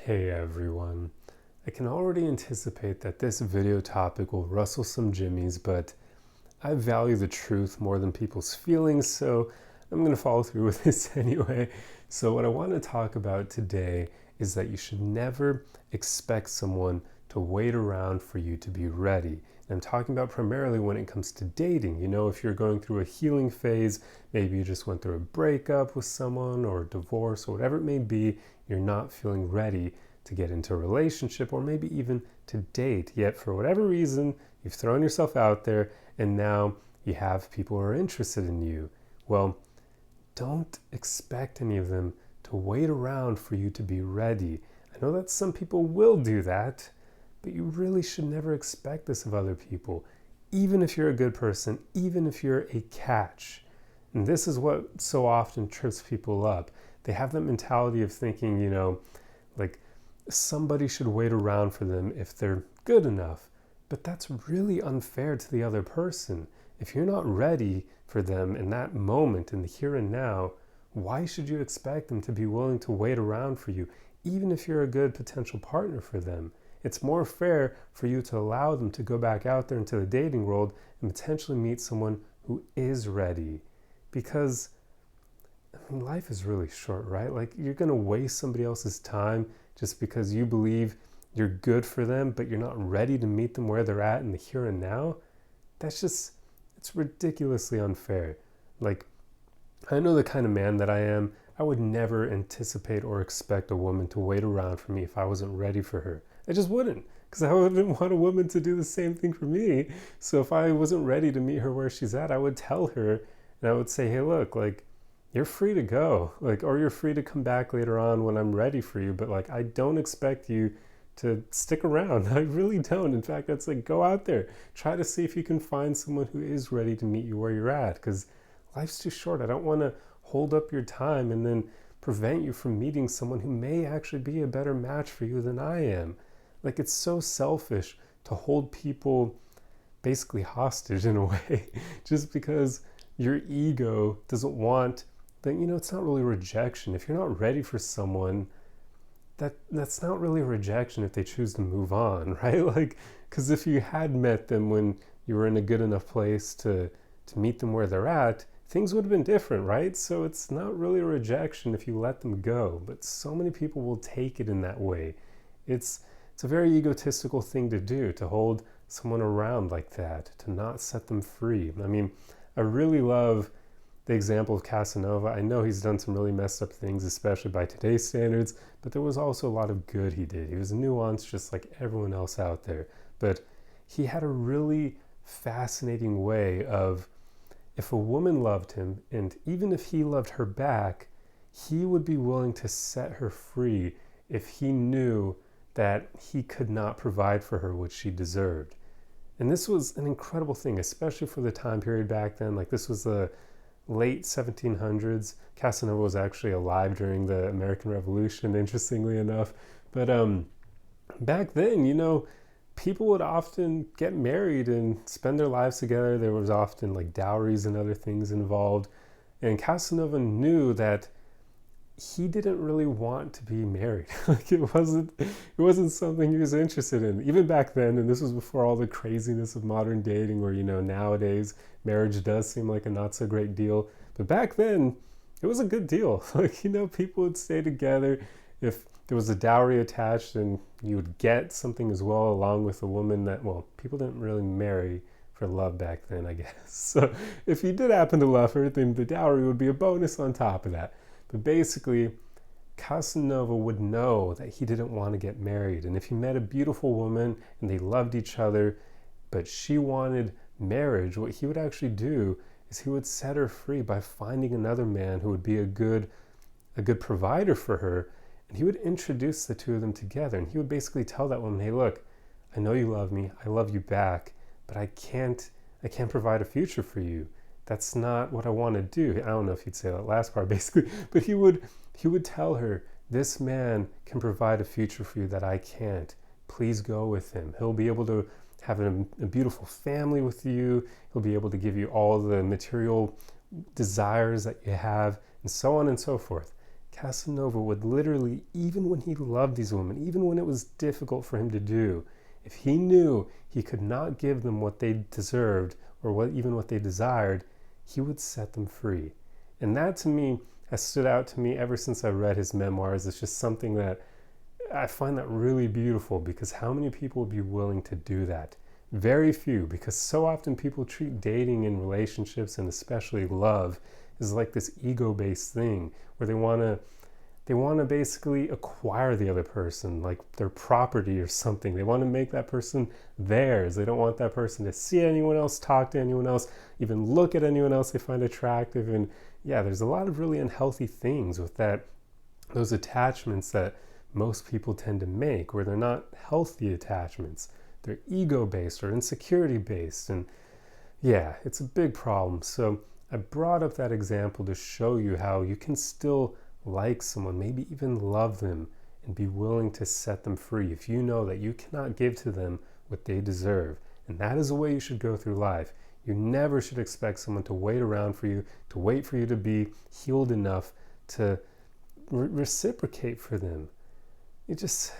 Hey everyone. I can already anticipate that this video topic will rustle some jimmies, but I value the truth more than people's feelings, so I'm going to follow through with this anyway. So, what I want to talk about today is that you should never expect someone to wait around for you to be ready. And I'm talking about primarily when it comes to dating. You know, if you're going through a healing phase, maybe you just went through a breakup with someone or a divorce or whatever it may be, you're not feeling ready to get into a relationship or maybe even to date. Yet, for whatever reason, you've thrown yourself out there and now you have people who are interested in you. Well, don't expect any of them to wait around for you to be ready. I know that some people will do that, but you really should never expect this of other people, even if you're a good person, even if you're a catch. And this is what so often trips people up. They have that mentality of thinking, like somebody should wait around for them if they're good enough. But that's really unfair to the other person. If you're not ready for them in that moment, in the here and now, why should you expect them to be willing to wait around for you, even if you're a good potential partner for them? It's more fair for you to allow them to go back out there into the dating world and potentially meet someone who is ready. Because, life is really short, right? Like, you're going to waste somebody else's time just because you believe you're good for them, but you're not ready to meet them where they're at in the here and now. It's ridiculously unfair. Like, I know the kind of man that I am. I would never anticipate or expect a woman to wait around for me if I wasn't ready for her. I just wouldn't, because I wouldn't want a woman to do the same thing for me. So if I wasn't ready to meet her where she's at, I would tell her and I would say, hey, look, like, you're free to go, like, or you're free to come back later on when I'm ready for you. But like, I don't expect you to stick around. I really don't. In fact, that's like, go out there, try to see if you can find someone who is ready to meet you where you're at, because life's too short. I don't want to hold up your time and then prevent you from meeting someone who may actually be a better match for you than I am. Like, it's so selfish to hold people basically hostage in a way, just because your ego doesn't want that. It's not really rejection. If you're not ready for someone, that's not really a rejection if they choose to move on, right? Like, because if you had met them when you were in a good enough place to meet them where they're at, things would have been different, right? So it's not really a rejection if you let them go. But so many people will take it in that way. It's a very egotistical thing to do, to hold someone around like that, to not set them free. I really love the example of Casanova. I know he's done some really messed up things, especially by today's standards, but there was also a lot of good he did. He was nuanced just like everyone else out there. But he had a really fascinating way of, if a woman loved him, and even if he loved her back, he would be willing to set her free if he knew that he could not provide for her what she deserved. And this was an incredible thing, especially for the time period back then. Like, this was the late 1700s. Casanova was actually alive during the American Revolution, interestingly enough. But back then, people would often get married and spend their lives together. There was often like dowries and other things involved. And Casanova knew that he didn't really want to be married. Like, it wasn't something he was interested in, even back then. And this was before all the craziness of modern dating, where nowadays marriage does seem like a not so great deal, but back then it was a good deal. Like, people would stay together if there was a dowry attached, and you would get something as well along with a woman that, well, people didn't really marry for love back then, I guess. So if you did happen to love her, then the dowry would be a bonus on top of that. But basically, Casanova would know that he didn't want to get married. And if he met a beautiful woman and they loved each other, but she wanted marriage, what he would actually do is he would set her free by finding another man who would be a good provider for her. And he would introduce the two of them together. And he would basically tell that woman, hey, look, I know you love me. I love you back, but I can't provide a future for you. That's not what I want to do. I don't know if he'd say that last part, basically, but he would tell her, this man can provide a future for you that I can't. Please go with him. He'll be able to have a beautiful family with you. He'll be able to give you all the material desires that you have, and so on and so forth. Casanova would literally, even when he loved these women, even when it was difficult for him to do, if he knew he could not give them what they deserved or even what they desired, he would set them free. And that to me has stood out to me ever since I read his memoirs. It's just something that I find that really beautiful, because how many people would be willing to do that? Very few, because so often people treat dating and relationships, and especially love, as like this ego-based thing where they want to basically acquire the other person like their property or something. They want to make that person theirs. They don't want that person to see anyone else, talk to anyone else, even look at anyone else they find attractive. And yeah, there's a lot of really unhealthy things with that, those attachments that most people tend to make, where they're not healthy attachments. They're ego-based or insecurity-based. And yeah, it's a big problem. So I brought up that example to show you how you can still like someone, maybe even love them, and be willing to set them free if you know that you cannot give to them what they deserve. And that is the way you should go through life. You never should expect someone to wait around for you, to wait for you to be healed enough to reciprocate for them. You just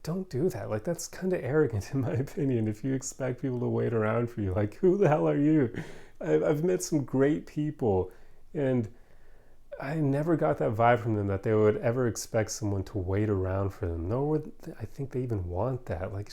don't do that. Like, that's kind of arrogant in my opinion. If you expect people to wait around for you, like, who the hell are you? I've met some great people, and I never got that vibe from them that they would ever expect someone to wait around for them. Nor would I think they even want that. Like,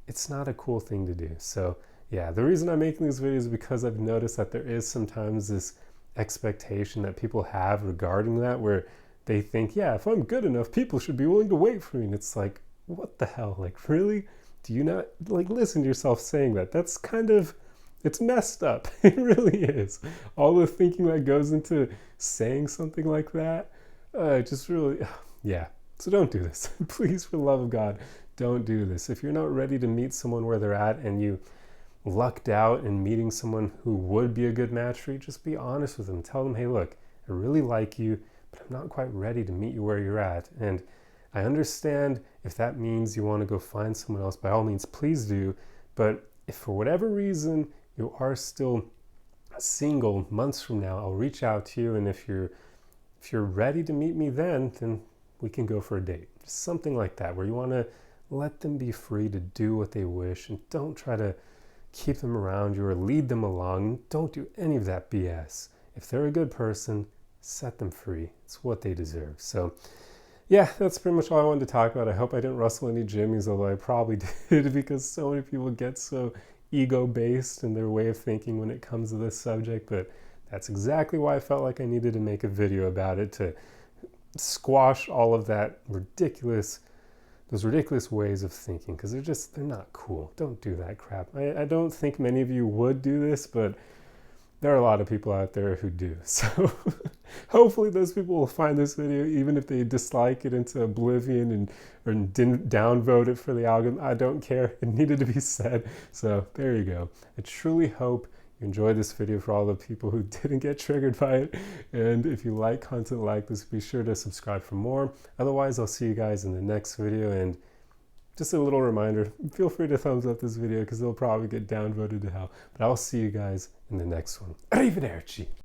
it's not a cool thing to do. So yeah, the reason I'm making these videos is because I've noticed that there is sometimes this expectation that people have regarding that, where they think, yeah, if I'm good enough, people should be willing to wait for me. And it's like, what the hell? Like, really? Do you not, like, listen to yourself saying that? That's kind of, it's messed up. It really is. All the thinking that goes into saying something like that, just really, yeah. So don't do this. Please, for the love of God, don't do this. If you're not ready to meet someone where they're at, and you lucked out in meeting someone who would be a good match for you, just be honest with them. Tell them, hey, look, I really like you, but I'm not quite ready to meet you where you're at. And I understand if that means you want to go find someone else, by all means, please do. But if for whatever reason you are still single months from now, I'll reach out to you. And if you're ready to meet me then we can go for a date. Just something like that, where you want to let them be free to do what they wish, and don't try to keep them around you or lead them along. Don't do any of that BS. If they're a good person, set them free. It's what they deserve. So yeah, that's pretty much all I wanted to talk about. I hope I didn't rustle any jimmies, although I probably did, because so many people get so ego-based in their way of thinking when it comes to this subject. But that's exactly why I felt like I needed to make a video about it, to squash all of that those ridiculous ways of thinking, because they're not cool. Don't do that crap. I don't think many of you would do this, but there are a lot of people out there who do. So hopefully those people will find this video, even if they dislike it into oblivion or didn't downvote it for the algorithm. I don't care. It needed to be said. So there you go. I truly hope you enjoyed this video, for all the people who didn't get triggered by it. And if you like content like this, be sure to subscribe for more. Otherwise, I'll see you guys in the next video. And just a little reminder, feel free to thumbs up this video, because it'll probably get downvoted to hell. But I'll see you guys in the next one. Arrivederci.